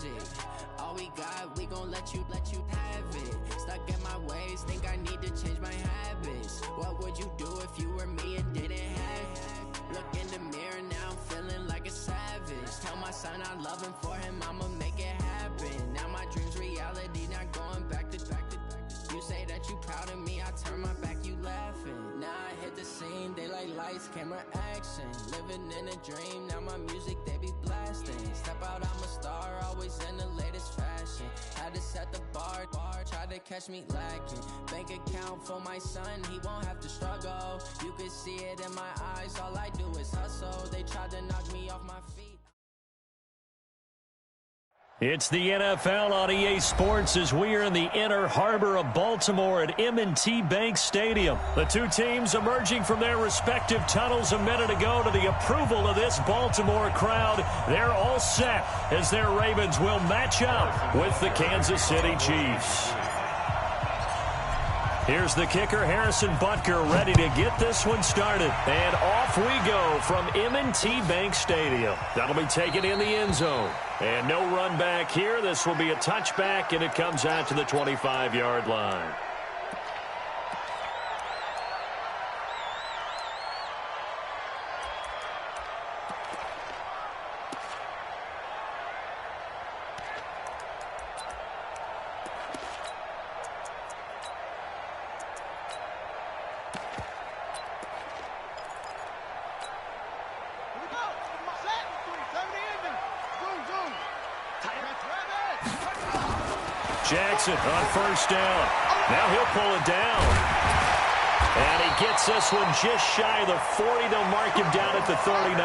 magic. All we got, we gon' let you have it. Stuck in my ways, think I need to change my habits. What would you do if you were me and didn't have it? Look in the mirror now, I'm feeling like a savage. Tell my son I love him, for him I'ma make it happen. Now my dream's reality, not going back to. You say that you proud of me, I turn my back, you laughing. Now I hit the scene, they like lights, camera, action. Living in a dream, now my music they be blasting. Step out, I'm a star, always in the latest fashion. Had to set the bar, try to catch me lacking. Bank account for my son, he won't have to struggle. You can see it in my eyes, all I do is hustle. They tried to knock me off my feet. It's the NFL on EA Sports as we are in the inner harbor of Baltimore at M&T Bank Stadium. The two teams emerging from their respective tunnels a minute ago to the approval of this Baltimore crowd. They're all set as their Ravens will match up with the Kansas City Chiefs. Here's the kicker, Harrison Butker, ready to get this one started. And off we go from M&T Bank Stadium. That'll be taken in the end zone. And no run back here. This will be a touchback, and it comes out to the 25-yard line. Jackson on first down. Now he'll pull it down. And he gets this one just shy of the 40. They'll mark him down at the 39.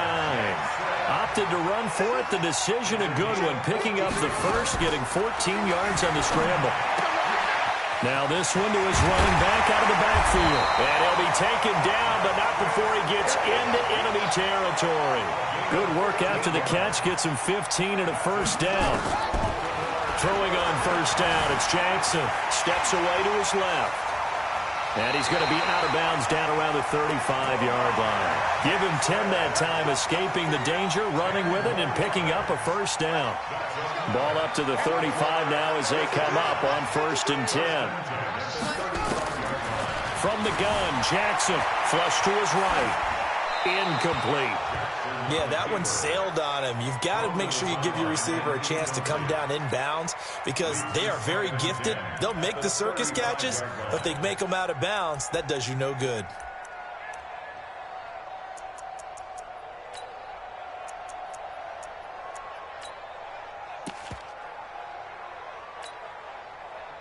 Opted to run for it. The decision a good one. Picking up the first, getting 14 yards on the scramble. Now this one to his running back out of the backfield. And he'll be taken down, but not before he gets into enemy territory. Good work after the catch. Gets him 15 and a first down. Throwing on first down, it's Jackson. Steps away to his left. And he's going to be out of bounds down around the 35-yard line. Give him 10 that time, escaping the danger, running with it, and picking up a first down. Ball up to the 35 now as they come up on 1st and 10. From the gun, Jackson, flush to his right. Incomplete. Yeah, that one sailed on him. You've got to make sure you give your receiver a chance to come down inbounds because they are very gifted. They'll make the circus catches, but if they make them out of bounds, that does you no good.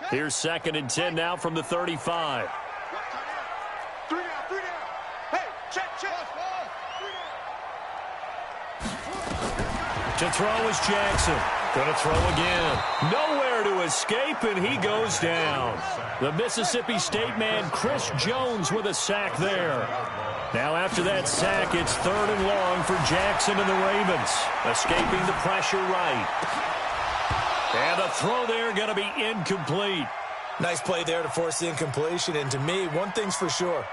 Here's 2nd and 10 now from the 35. To throw is Jackson. Going to throw again. Nowhere to escape, and he goes down. The Mississippi State man, Chris Jones, with a sack there. Now after that sack, it's 3rd and long for Jackson and the Ravens. Escaping the pressure right. And the throw there going to be incomplete. Nice play there to force the incompletion. And to me, one thing's for sure.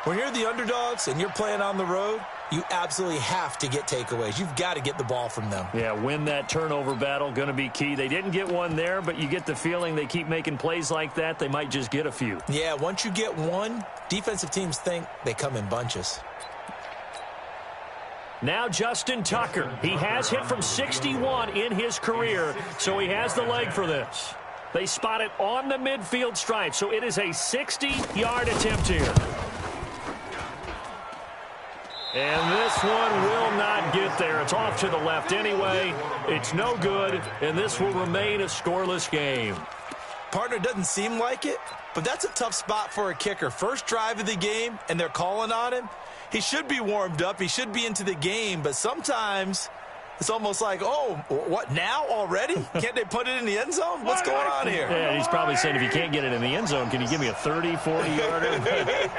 When you're the underdogs and you're playing on the road, you absolutely have to get takeaways. You've got to get the ball from them. Yeah, win that turnover battle, going to be key. They didn't get one there, but you get the feeling they keep making plays like that, they might just get a few. Yeah, once you get one, defensive teams think they come in bunches. Now Justin Tucker. He has hit from 61 in his career, so he has the leg for this. They spot it on the midfield stripe, so it is a 60-yard attempt here. And this one will not get there. It's off to the left anyway. It's no good, and this will remain a scoreless game. Partner, doesn't seem like it, but that's a tough spot for a kicker. First drive of the game, and they're calling on him. He should be warmed up. He should be into the game, but sometimes it's almost like, oh, what, now already? Can't they put it in the end zone? What's going on here? Yeah, he's probably saying, if you can't get it in the end zone, can you give me a 30, 40-yarder?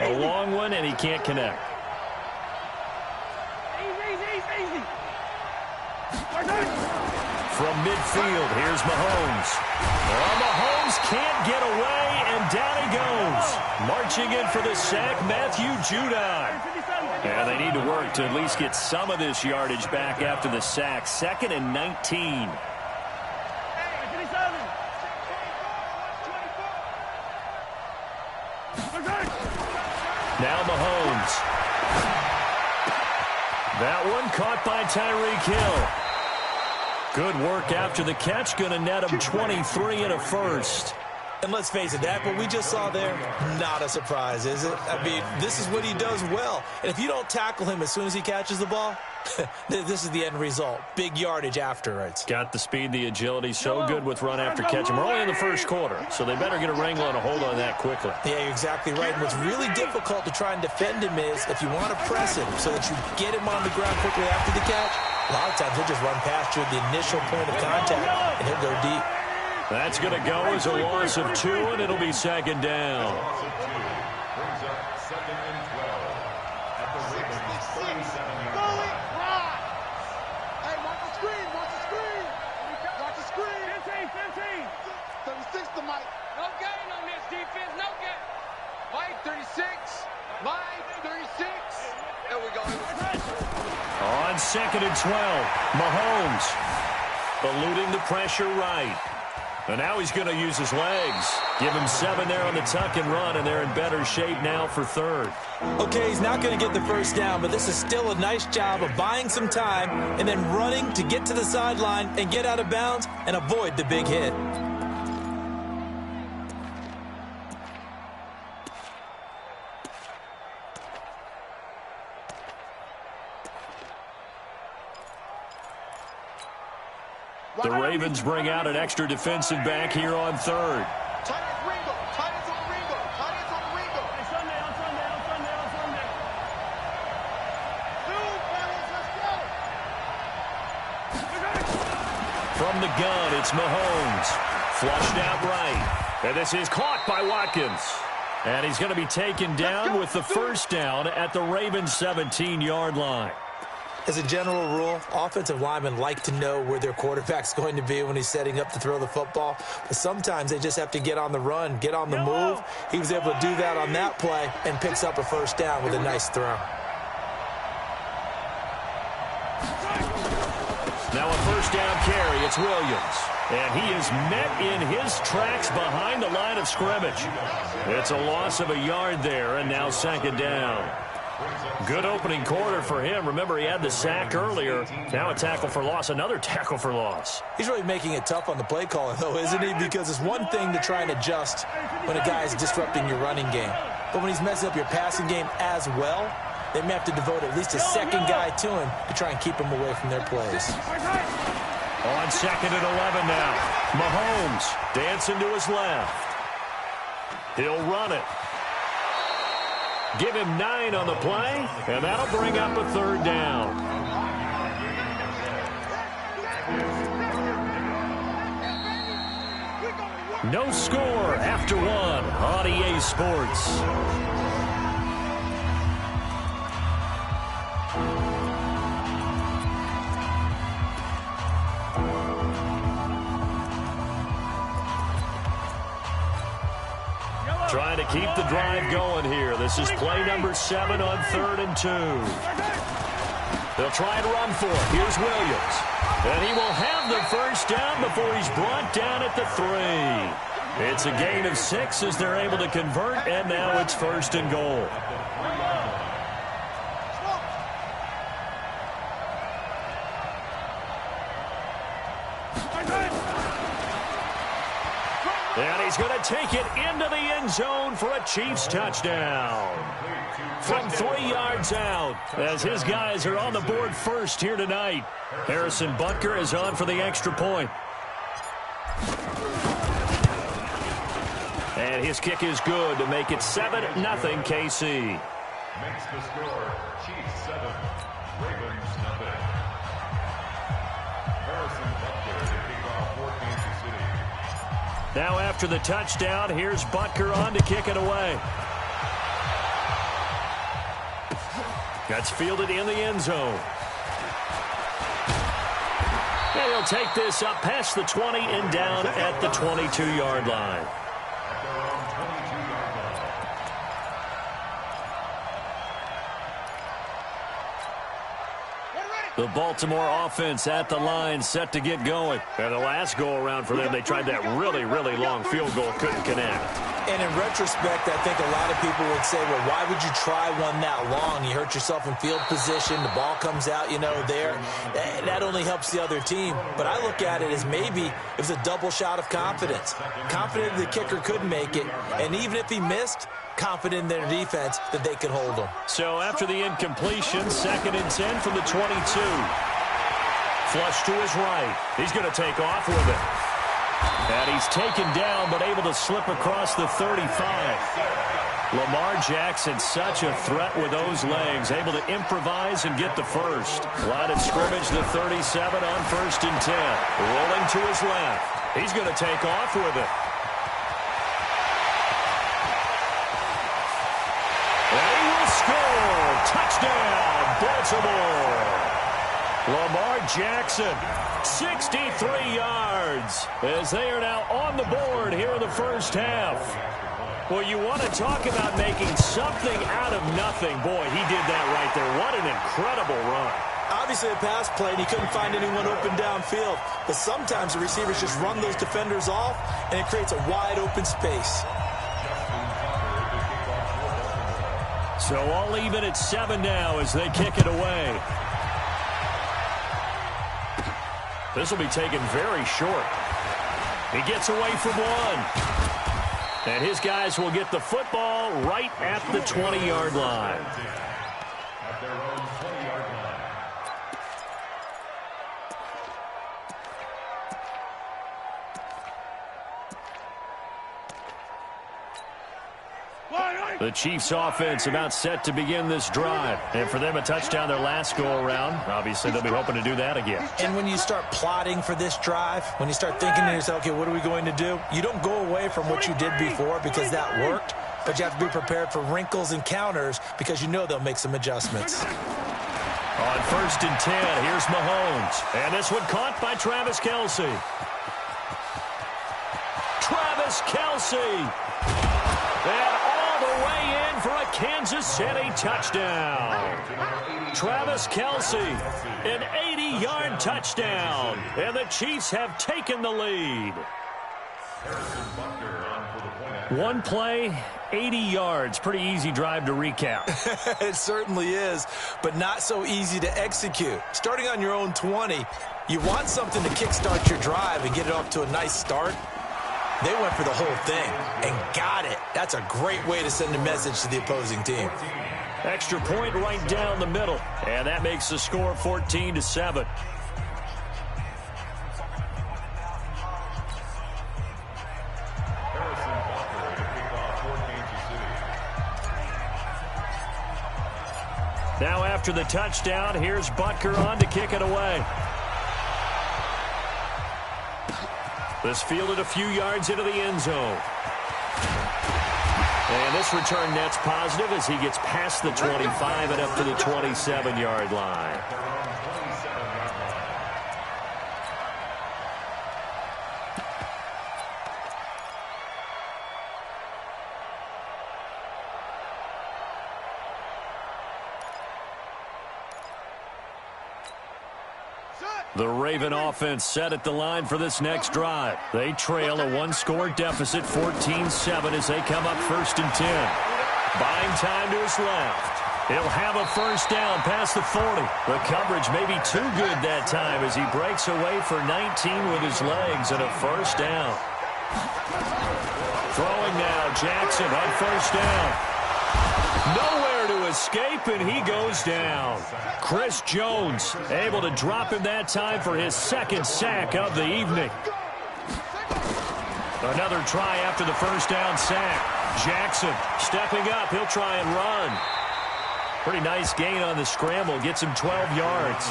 A long one, and he can't connect. From midfield, here's Mahomes. Well, Mahomes can't get away, and down he goes. Marching in for the sack, Matthew Judon. And they need to work to at least get some of this yardage back after the sack. 2nd and 19. Now Mahomes. That one caught by Tyreek Hill. Good work after the catch. Going to net him 23 and a first. And let's face it, that what we just saw there, not a surprise, is it? I mean, this is what he does well. And if you don't tackle him as soon as he catches the ball, this is the end result. Big yardage afterwards. Got the speed, the agility, so good with run after catch. And we're only in the first quarter, so they better get a wrangle and a hold on that quickly. Yeah, you're exactly right. And what's really difficult to try and defend him is if you want to press him so that you get him on the ground quickly after the catch, a lot of times he'll just run past you at the initial point of contact, and he'll go deep. That's going to go as a loss of 2, and it'll be second down. On second and 12, Mahomes eluding the pressure right. And now he's going to use his legs. Give him 7 there on the tuck and run, and they're in better shape now for third. Okay, he's not going to get the first down, but this is still a nice job of buying some time and then running to get to the sideline and get out of bounds and avoid the big hit. The Ravens bring out an extra defensive back here on third. From the gun, it's Mahomes. Flushed out right. And this is caught by Watkins. And he's going to be taken down with the first down at the Ravens' 17-yard line. As a general rule, offensive linemen like to know where their quarterback's going to be when he's setting up to throw the football. But sometimes they just have to get on the run, get on the move. He was able to do that on that play and picks up a first down with a nice throw. Now a first down carry. It's Williams. And he is met in his tracks behind the line of scrimmage. It's a loss of a yard there, and now second down. Good opening quarter for him. Remember, he had the sack earlier. Now a tackle for loss, another tackle for loss. He's really making it tough on the play caller, though, isn't he? Because it's one thing to try and adjust when a guy is disrupting your running game. But when he's messing up your passing game as well, they may have to devote at least a second guy to him to try and keep him away from their plays. On second and 11 now. Mahomes dancing to his left. He'll run it. Give him 9 on the play, and that'll bring up a third down. No score after 1 on EA Sports. Trying to keep the drive going here. This is play number 7 on 3rd and 2. They'll try and run for it. Here's Williams. And he will have the first down before he's brought down at the 3. It's a gain of 6 as they're able to convert, and now it's 1st and goal. And he's going to take it into the end zone for a Chiefs touchdown. From 3 yards out, as his guys are on the board first here tonight. Harrison Butker is on for the extra point. And his kick is good to make it 7-0 KC. Makes the score Chiefs 7, Ravens 0. Harrison Butker to kick off for Kansas City. Now after the touchdown, here's Butker on to kick it away. That's fielded in the end zone. And he'll take this up past the 20 and down at the 22-yard line. The Baltimore offense at the line, set to get going. And the last go-around for them, they tried that really, really long field goal, couldn't connect. And in retrospect, I think a lot of people would say, well, why would you try one that long? You hurt yourself in field position. The ball comes out, there. That only helps the other team. But I look at it as maybe it was a double shot of confidence. Confident the kicker could make it. And even if he missed, confident in their defense that they could hold him. So after the incompletion, 2nd and 10 from the 22. Flush to his right. He's going to take off with it. And he's taken down, but able to slip across the 35. Lamar Jackson, such a threat with those legs, able to improvise and get the first. Line of scrimmage, the 37 on 1st and 10. Rolling to his left. He's going to take off with it. And he will score. Touchdown, Baltimore. Lamar Jackson, 63 yards, as they are now on the board here in the first half. Well, you want to talk about making something out of nothing. Boy, he did that right there. What an incredible run. Obviously a pass play, and he couldn't find anyone open downfield. But sometimes the receivers just run those defenders off, and it creates a wide open space. So all even at 7 now as they kick it away. This will be taken very short. He gets away from one. And his guys will get the football right at the 20-yard line. At their own 20-yard line. The Chiefs offense about set to begin this drive. And for them, a touchdown their last go-around. Obviously, they'll be hoping to do that again. And when you start plotting for this drive, when you start thinking to yourself, okay, what are we going to do? You don't go away from what you did before because that worked, but you have to be prepared for wrinkles and counters because you know they'll make some adjustments. On 1st and 10, here's Mahomes. And this one caught by Travis Kelce. Travis Kelce. And all the way in for a Kansas City touchdown. Travis Kelce, an 80-yard touchdown. And the Chiefs have taken the lead. One play, 80 yards. Pretty easy drive to recap. It certainly is, but not so easy to execute. Starting on your own 20, you want something to kickstart your drive and get it off to a nice start. They went for the whole thing and got it. That's a great way to send a message to the opposing team. Extra point right down the middle, and that makes the score 14-7. Now after the touchdown, here's Butker on to kick it away. This fielded a few yards into the end zone. And this return net's positive as he gets past the 25 and up to the 27-yard line. The Raven offense set at the line for this next drive. They trail a one-score deficit, 14-7, as they come up 1st and 10. Buying time to his left. He'll have a first down past the 40. The coverage may be too good that time as he breaks away for 19 with his legs and a first down. Throwing now, Jackson on first down. Nowhere to escape, and he goes down. Chris Jones able to drop him that time for his second sack of the evening. Another try after the first down sack. Jackson stepping up. He'll try and run. Pretty nice gain on the scramble. Gets him 12 yards.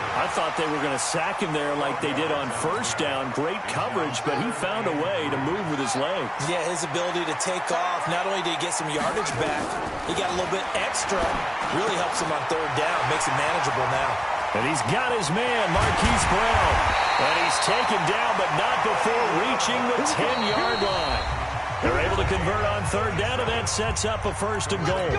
I thought they were going to sack him there like they did on first down. Great coverage, but he found a way to move with his legs. Yeah, his ability to take off. Not only did he get some yardage back, he got a little bit extra. Really helps him on third down. Makes it manageable now. And he's got his man, Marquise Brown. And he's taken down, but not before reaching the 10-yard line. They're able to convert on third down, and that sets up a 1st and goal.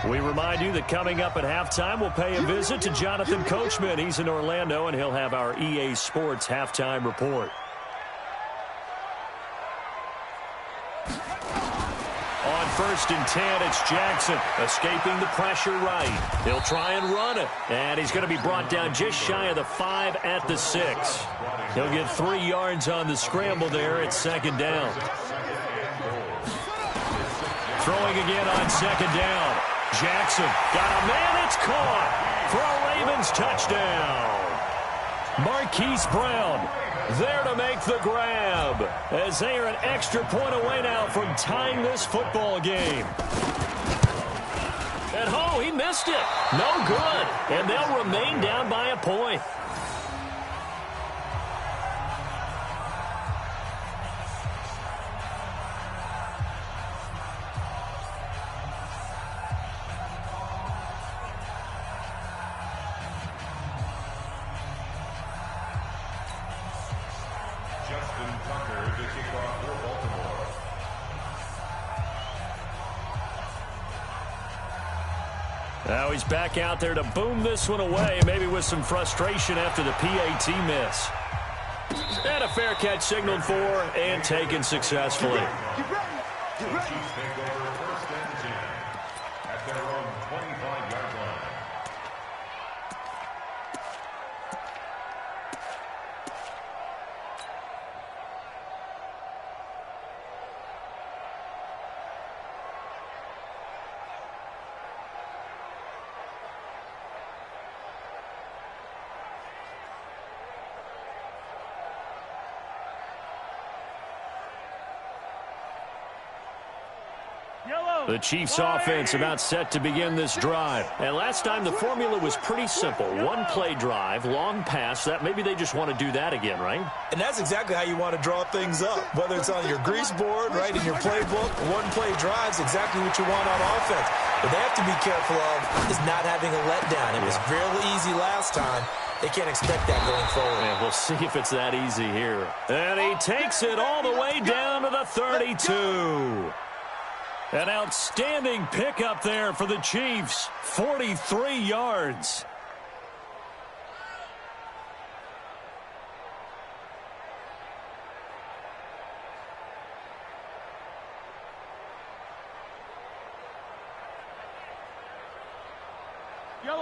We remind you that coming up at halftime, we'll pay a visit to Jonathan Coachman. He's in Orlando, and he'll have our EA Sports halftime report. On 1st and 10, it's Jackson escaping the pressure right. He'll try and run it, and he's going to be brought down just shy of the 5 at the 6. He'll get 3 yards on the scramble there at 2nd down. Throwing again on 2nd down. Jackson got a man. It's caught for a Ravens touchdown. Marquise Brown there to make the grab as they are an extra point away now from tying this football game. And he missed it. No good. And they'll remain down by a point. Now he's back out there to boom this one away, maybe with some frustration after the PAT miss. And a fair catch signaled for and taken successfully. Get ready. Chiefs take over 1st and 10 at their own 25-yard line. The Chiefs offense about set to begin this drive. And last time the formula was pretty simple. 1-play drive, long pass. That maybe they just want to do that again, right? And that's exactly how you want to draw things up. Whether it's on your grease board, right, in your playbook, 1-play drive's exactly what you want on offense. What they have to be careful of is not having a letdown. It was fairly easy last time. They can't expect that going forward. And we'll see if it's that easy here. And he takes it all the way down to the 32. An outstanding pickup there for the Chiefs. 43 yards.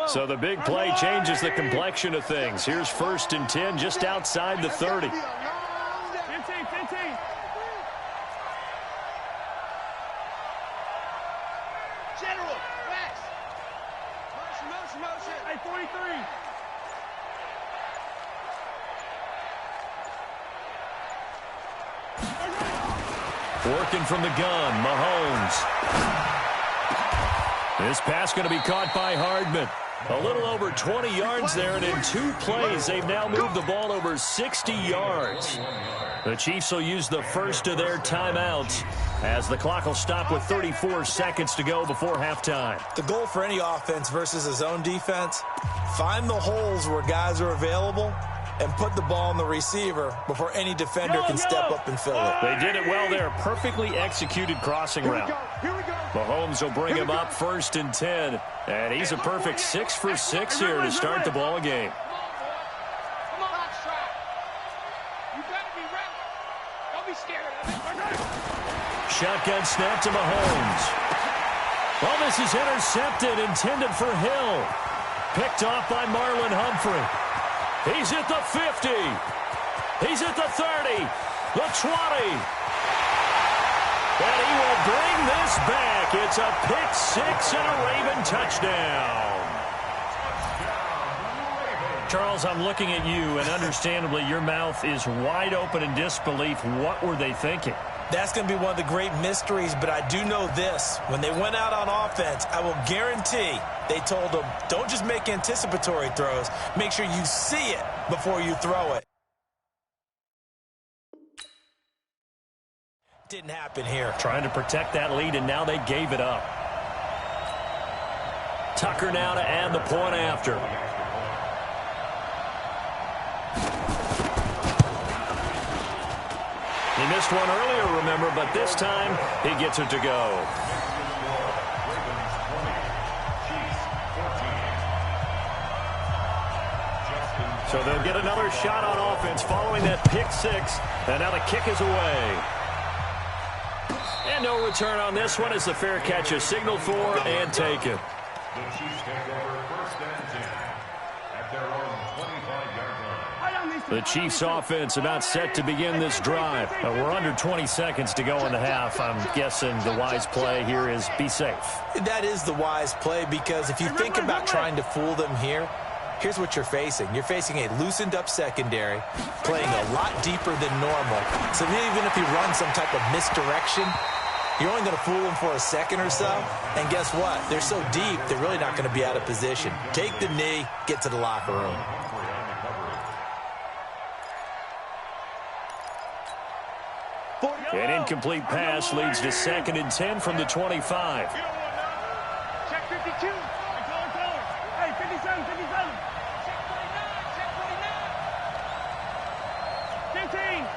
So the big play changes the complexion of things. Here's 1st and 10 just outside the 30. 15. General, West. Motion. Hey, 43. Working from the gun, Mahomes. This pass going to be caught by Hardman. A little over 20 yards there, and in 2 plays, they've now moved the ball over 60 yards. The Chiefs will use the first of their timeouts as the clock will stop with 34 seconds to go before halftime. The goal for any offense versus a zone defense, find the holes where guys are available and put the ball on the receiver before any defender can step up and fill it. They did it well there. Perfectly executed crossing route. Mahomes will bring him up 1st and 10. And he's a perfect 6 for 6 here to start the ball game. Come on, you better be ready. Don't be scared of it. Shotgun snap to Mahomes. Well, this is intercepted, intended for Hill. Picked off by Marlon Humphrey. He's at the 50. He's at the 30. The 20. And he will bring this back. It's a pick 6 and a Raven touchdown. Charles, I'm looking at you, and understandably, your mouth is wide open in disbelief. What were they thinking? That's going to be one of the great mysteries, but I do know this. When they went out on offense, I will guarantee they told them, don't just make anticipatory throws. Make sure you see it before you throw it. Didn't happen here. Trying to protect that lead, and now they gave it up. Tucker now to add the point after. He missed one earlier, remember, but this time he gets it to go. So they'll get another shot on offense following that pick six. And now the kick is away. And no return on this one as the fair catch is signaled for and taken. The Chiefs take over first and 10 at their own 25-yard line. The Chiefs offense about set to begin this drive. We're under 20 seconds to go in the half. I'm guessing the wise play here is be safe. That is the wise play, because if you think about trying to fool them here, here's what you're facing. You're facing a loosened up secondary, playing a lot deeper than normal. So even if you run some type of misdirection, you're only going to fool them for a second or so. And guess what? They're so deep, they're really not going to be out of position. Take the knee, get to the locker room. An incomplete pass leads to 2nd and 10 from the 25. Check 52. Hey, 57, 57. Check 49, check 49. 15.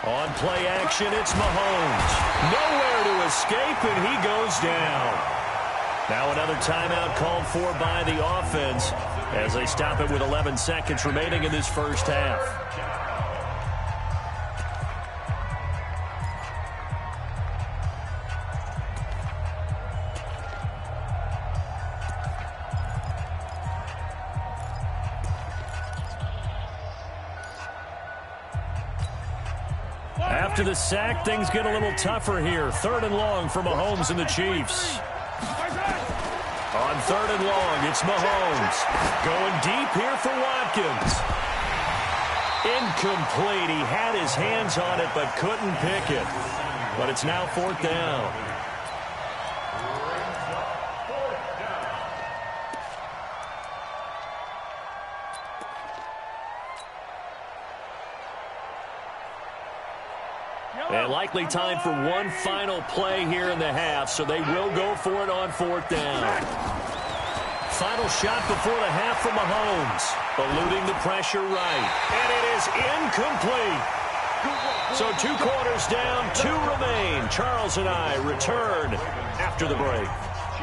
On play action, it's Mahomes. Nowhere to escape, and he goes down. Now another timeout called for by the offense as they stop it with 11 seconds remaining in this first half. After the sack, things get a little tougher here. 3rd and long for Mahomes and the Chiefs. On 3rd and long, it's Mahomes. Going deep here for Watkins. Incomplete. He had his hands on it but couldn't pick it. But it's now 4th down. And likely time for one final play here in the half, so they will go for it on 4th down. Final shot before the half from Mahomes, eluding the pressure right. And it is incomplete. So 2 quarters down, 2 remain. Charles and I return after the break.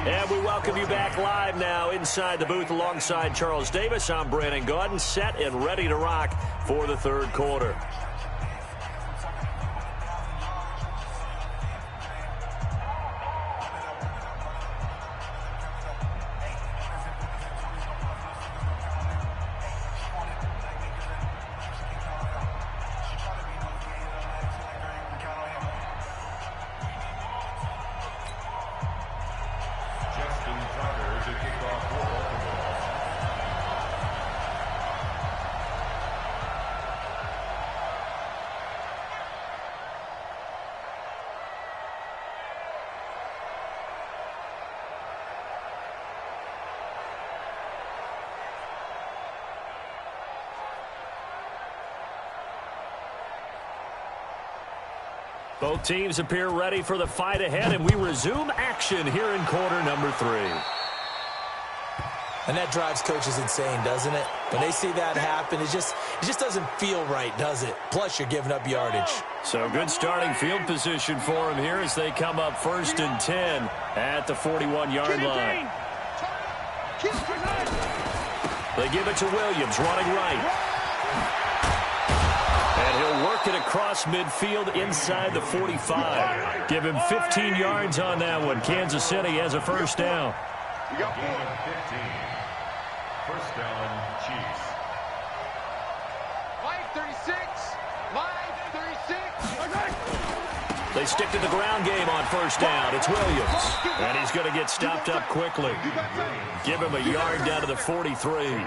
And we welcome you back live now inside the booth alongside Charles Davis. I'm Brandon Gaudin, set and ready to rock for the 3rd quarter. Both teams appear ready for the fight ahead, and we resume action here in quarter number 3. And that drives coaches insane, doesn't it? When they see that happen, it just doesn't feel right, does it? Plus, you're giving up yardage. So good starting field position for them here as they come up 1st and 10 at the 41-yard line. They give it to Williams, running right. And he'll work it across midfield inside the 45. Give him 15 yards on that one. Kansas City has a 1st down. You got 15. 1st down, Chiefs. Line 36. Line 36. They stick to the ground game on 1st down. It's Williams. And he's going to get stopped up quickly. Give him a yard down to the 43.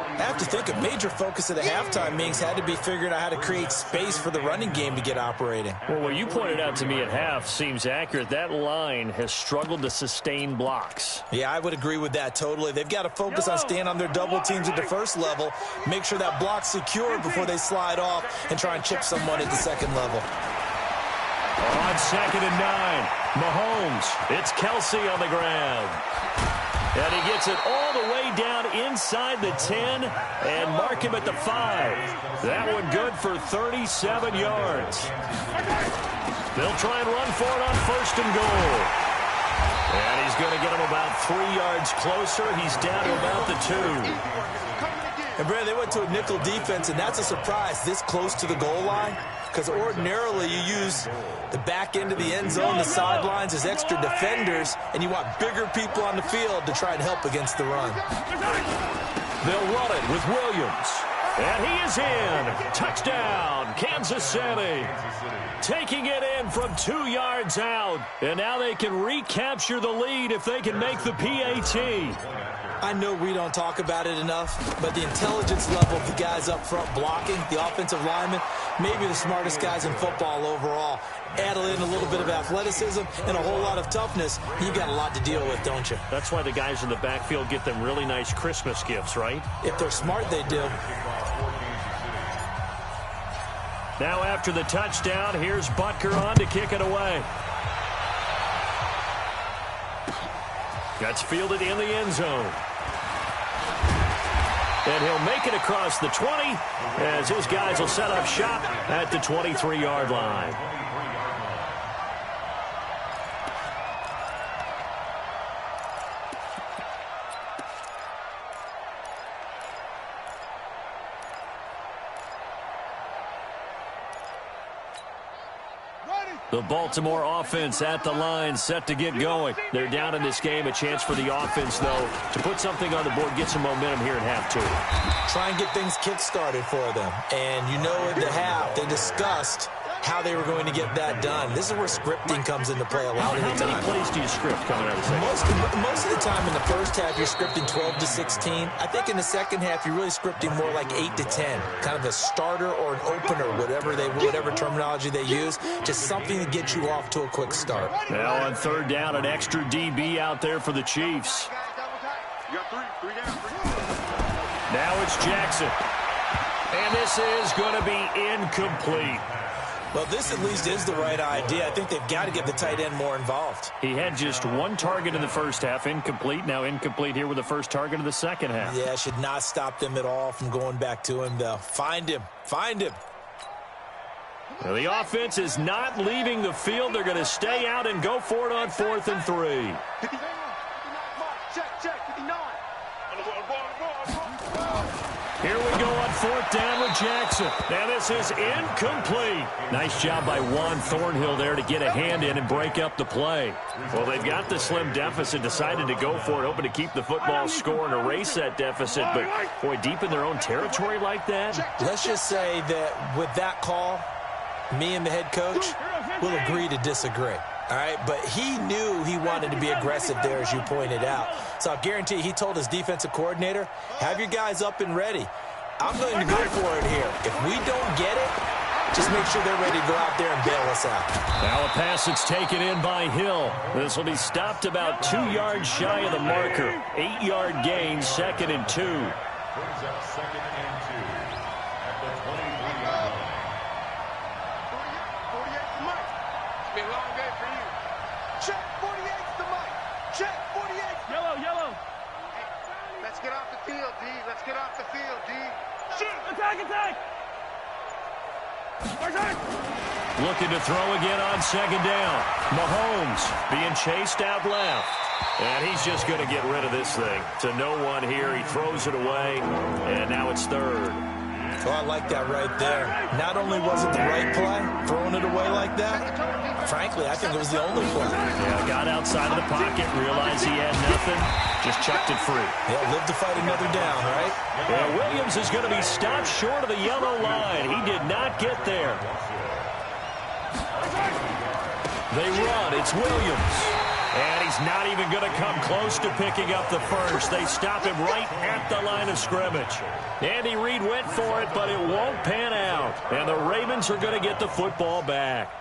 I have to think a major focus of the halftime meetings had to be figuring out how to create space for the running game to get operating. Well, what you pointed out to me at half seems accurate. That line has struggled to sustain blocks. Yeah, I would agree with that totally. They've got to focus on staying on their double teams at the 1st level, make sure that block's secure before they slide off and try and chip someone at the 2nd level. On 2nd and 9, Mahomes. It's Kelsey on the ground. And he gets it all the way down inside the 10 and mark him at the 5. That one good for 37 yards. They'll try and run for it on 1st and goal. And he's going to get him about 3 yards closer. He's down to about the 2. And, Brandon, they went to a nickel defense, and that's a surprise this close to the goal line, because ordinarily you use the back end of the end zone, the sidelines as extra defenders, and you want bigger people on the field to try and help against the run. They'll run it with Williams. And he is in. Touchdown, Kansas City. Taking it in from 2 yards out. And now they can recapture the lead if they can make the PAT. I know we don't talk about it enough, but the intelligence level of the guys up front blocking, the offensive linemen, maybe the smartest guys in football overall. Add in a little bit of athleticism and a whole lot of toughness, you got a lot to deal with, don't you? That's why the guys in the backfield get them really nice Christmas gifts, right? If they're smart, they do. Now after the touchdown, here's Butker on to kick it away. Gets fielded in the end zone. And he'll make it across the 20 as his guys will set up shop at the 23-yard line. The Baltimore offense at the line, set to get going. They're down in this game. A chance for the offense, though, to put something on the board, get some momentum here in half 2. Try and get things kick-started for them. And you know at the half, they discussed how they were going to get that done. This is where scripting comes into play a lot of the time. How many plays do you script coming out of the second? Most of the time in the first half, you're scripting 12 to 16. I think in the second half, you're really scripting more like 8 to 10. Kind of a starter or an opener, whatever terminology they use. Just something to get you off to a quick start. Now on third down, an extra DB out there for the Chiefs. Now it's Jackson. And this is going to be incomplete. Well, this at least is the right idea. I think they've got to get the tight end more involved. He had just 1 target in the first half, incomplete. Now incomplete here with the first target of the second half. Yeah, should not stop them at all from going back to him, though. Find him. Find him. Now, the offense is not leaving the field. They're going to stay out and go for it on 4th and 3. Here we go on 4th down with Jackson. Now this is incomplete. Nice job by Juan Thornhill there to get a hand in and break up the play. Well, they've got the slim deficit, decided to go for it, hoping to keep the football score and erase that deficit. But, boy, deep in their own territory like that. Let's just say that with that call, me and the head coach will agree to disagree. All right, but he knew he wanted to be aggressive there, as you pointed out. So I guarantee he told his defensive coordinator, have your guys up and ready. I'm going to go for it here. If we don't get it, just make sure they're ready to go out there and bail us out. Now a pass that's taken in by Hill. This will be stopped about 2 yards shy of the marker. 8-yard gain, 2nd and 2. Brings up 2nd and 2 at the 23-yard line. 48 to Mike. It's been a long day for you. Check 48 to Mike. Check 48. Yellow. Hey, let's get off the field, D. Let's get off the field, D. Shoot! Attack! Looking to throw again on 2nd down. Mahomes being chased out left. And he's just going to get rid of this thing. To no one here. He throws it away. And now it's 3rd. Oh, I like that right there. Not only was it the right play, throwing it away like that, frankly, I think it was the only play. Yeah, got outside of the pocket, realized he had nothing, just chucked it free. Yeah, live to fight another down, right? Yeah, Williams is going to be stopped short of the yellow line. He did not get there. They run. It's Williams. And he's not even going to come close to picking up the first. They stop him right at the line of scrimmage. Andy Reid went for it, but it won't pan out. And the Ravens are going to get the football back.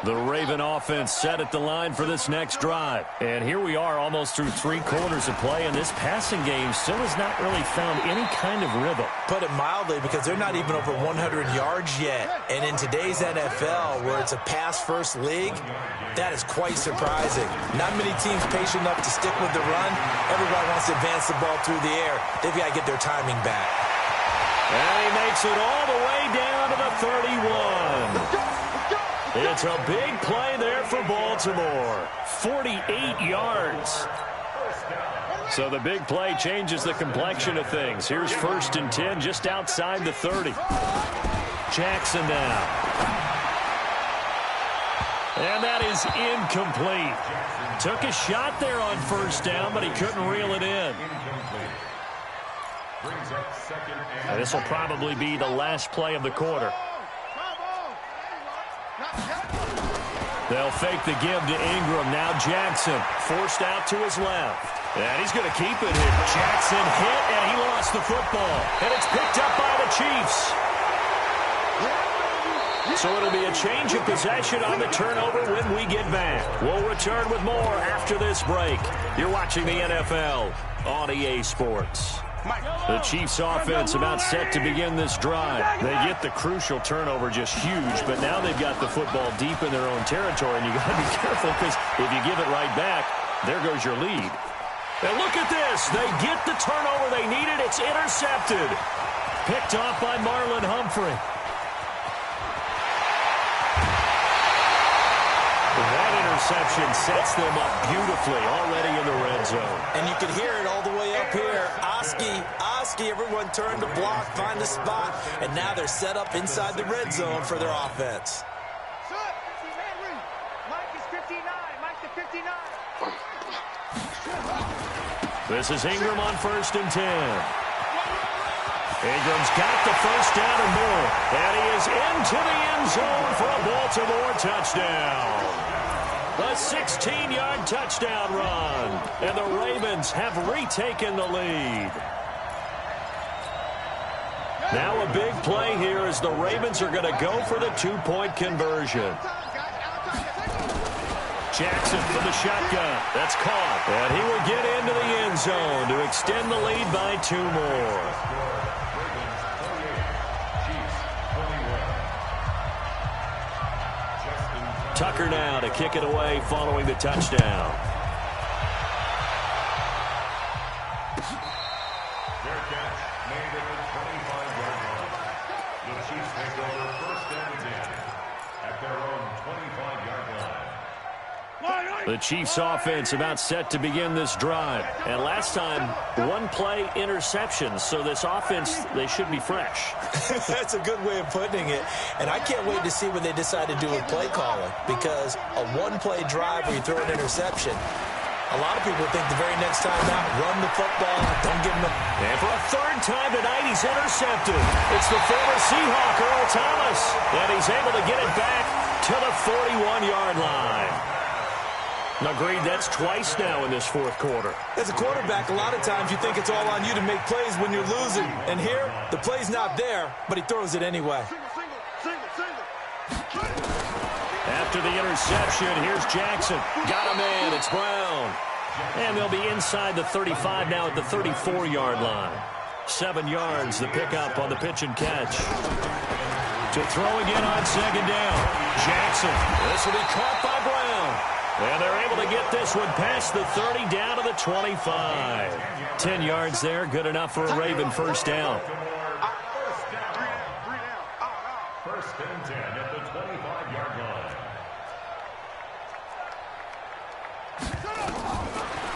The Raven offense set at the line for this next drive. And here we are almost through 3 quarters of play, and this passing game still has not really found any kind of rhythm. Put it mildly, because they're not even over 100 yards yet. And in today's NFL, where it's a pass-first league, that is quite surprising. Not many teams patient enough to stick with the run. Everybody wants to advance the ball through the air. They've got to get their timing back. And he makes it all the way down to the 31. It's a big play there for Baltimore. 48 yards. So the big play changes the complexion of things. Here's 1st and 10 just outside the 30. Jackson now. And that is incomplete. Took a shot there on 1st down, but he couldn't reel it in. And this will probably be the last play of the quarter. They'll fake the give to Ingram. Now Jackson forced out to his left. And he's going to keep it here. Jackson hit, and he lost the football. And it's picked up by the Chiefs. So it'll be a change of possession on the turnover when we get back. We'll return with more after this break. You're watching the NFL on EA Sports. The Chiefs offense about set to begin this drive. They get the crucial turnover just huge, but now they've got the football deep in their own territory, and you got to be careful because if you give it right back, there goes your lead. And look at this. They get the turnover they needed. It's intercepted. Picked off by Marlon Humphrey. That interception sets them up beautifully already in the red zone. And you can hear it all the way up here. Oski, everyone turned to block, find the spot, and now they're set up inside the red zone for their offense. Mike is 59. Mike to 59. This is Ingram on 1st and 10. Ingram's got the 1st down and more. And he is into the end zone for a Baltimore touchdown. The 16-yard touchdown run. And the Ravens have retaken the lead. Now a big play here as the Ravens are going to go for the 2-point conversion. Jackson for the shotgun. That's caught. And he will get into the end zone to extend the lead by 2 more. Tucker now to kick it away following the touchdown. Their catch made at the 25-yard line. The Chiefs take over 1st and 10 at their own 25-yard line. The Chiefs offense about set to begin this drive. And last time, 1-play interceptions. So this offense, they should be fresh. That's a good way of putting it. And I can't wait to see what they decide to do with play calling. Because a 1-play drive where you throw an interception, a lot of people think the very next time out, run the football, don't give them a... And for a 3rd time tonight, he's intercepted. It's the former Seahawk, Earl Thomas. And he's able to get it back to the 41-yard line. Agreed, that's twice now in this 4th quarter. As a quarterback, a lot of times you think it's all on you to make plays when you're losing. And here, the play's not there, but he throws it anyway. After the interception, here's Jackson. Got a man, it's Brown. And they'll be inside the 35 now at the 34-yard line. 7 yards, the pickup on the pitch and catch. To throw again on 2nd down. Jackson, this will be caught by Brown. And they're able to get this one past the 30 down to the 25. 10 yards there, good enough for a Raven 1st down. 1st and 10 at the 25-yard line.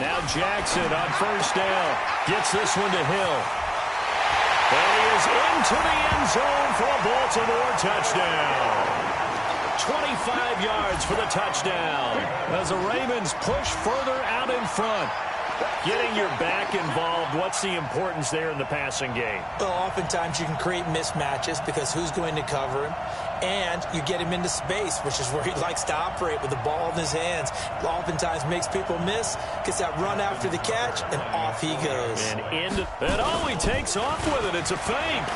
Now Jackson on 1st down. Gets this one to Hill. And he is into the end zone for a Baltimore touchdown. 25 yards for the touchdown as the Ravens push further out in front. Getting your back involved, what's the importance there in the passing game? Well, oftentimes you can create mismatches because who's going to cover him? And you get him into space, which is where he likes to operate with the ball in his hands. Oftentimes makes people miss, gets that run after the catch, and off he goes. And he takes off with it. It's a fake.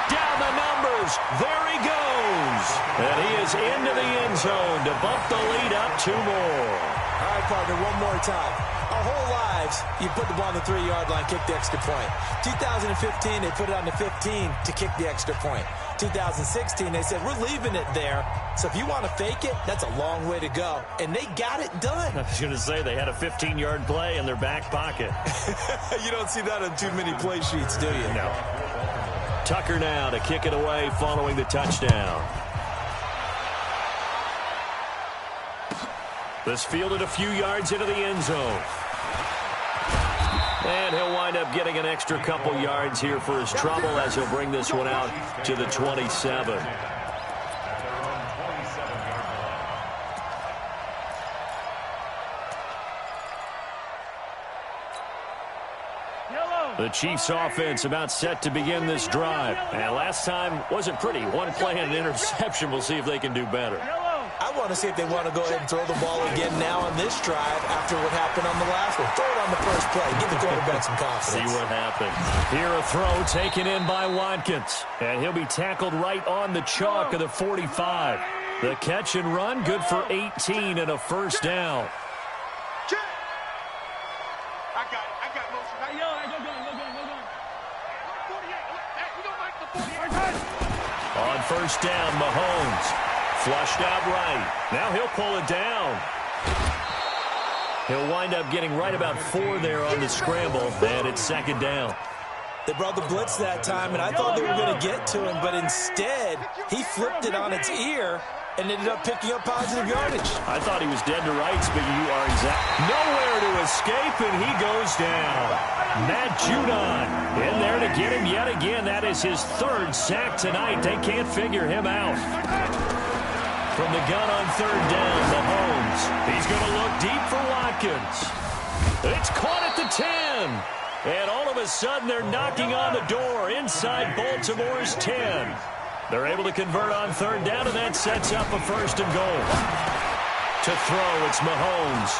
Down the numbers. There he goes. And he is into the end zone to bump the lead up 2 more. All right, partner, one more time. Our whole lives, you put the ball on the 3-yard line, kick the extra point. 2015, they put it on the 15 to kick the extra point. 2016, they said, we're leaving it there. So if you want to fake it, that's a long way to go. And they got it done. I was going to say they had a 15-yard play in their back pocket. You don't see that on too many play sheets, do you? No. Tucker now to kick it away following the touchdown. This fielded a few yards into the end zone. And he'll wind up getting an extra couple yards here for his trouble as he'll bring this one out to the 27. The Chiefs offense about set to begin this drive. And last time wasn't pretty. One play and an interception. We'll see if they can do better. I want to see if they want to go ahead and throw the ball again now on this drive after what happened on the last one. Throw it on the first play. Give the quarterback some confidence. See what happens. Here a throw taken in by Watkins. And he'll be tackled right on the chalk of the 45. The catch and run good for 18 and a first down. On first down, Mahomes. Flushed out right. Now he'll pull it down. He'll wind up getting right about 4 there on the scramble, and it's second down. They brought the blitz that time, and I thought they were going to get to him, but instead, he flipped it on its ear and ended up picking up positive yardage. I thought he was dead to rights, but you are nowhere to escape, and he goes down. Matt Judon in there to get him yet again. That is his 3rd sack tonight. They can't figure him out. From the gun on third down, Mahomes. He's going to look deep for Watkins. It's caught at the 10. And all of a sudden, they're knocking on the door inside Baltimore's 10. They're able to convert on third down, and that sets up a first and goal. To throw, it's Mahomes.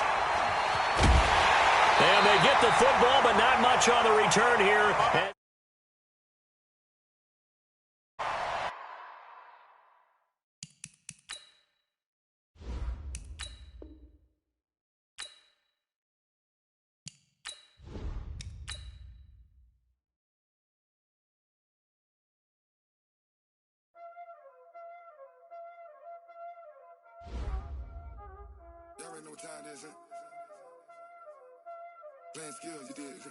And they get the football, but not much on the return here. Y'all already know what time it is, huh? Playing skills, you did, huh?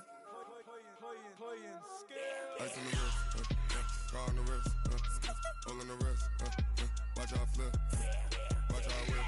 Playing skills. Ice on the wrist, car on the wrist, hole in the wrist, watch out flip, watch out whip.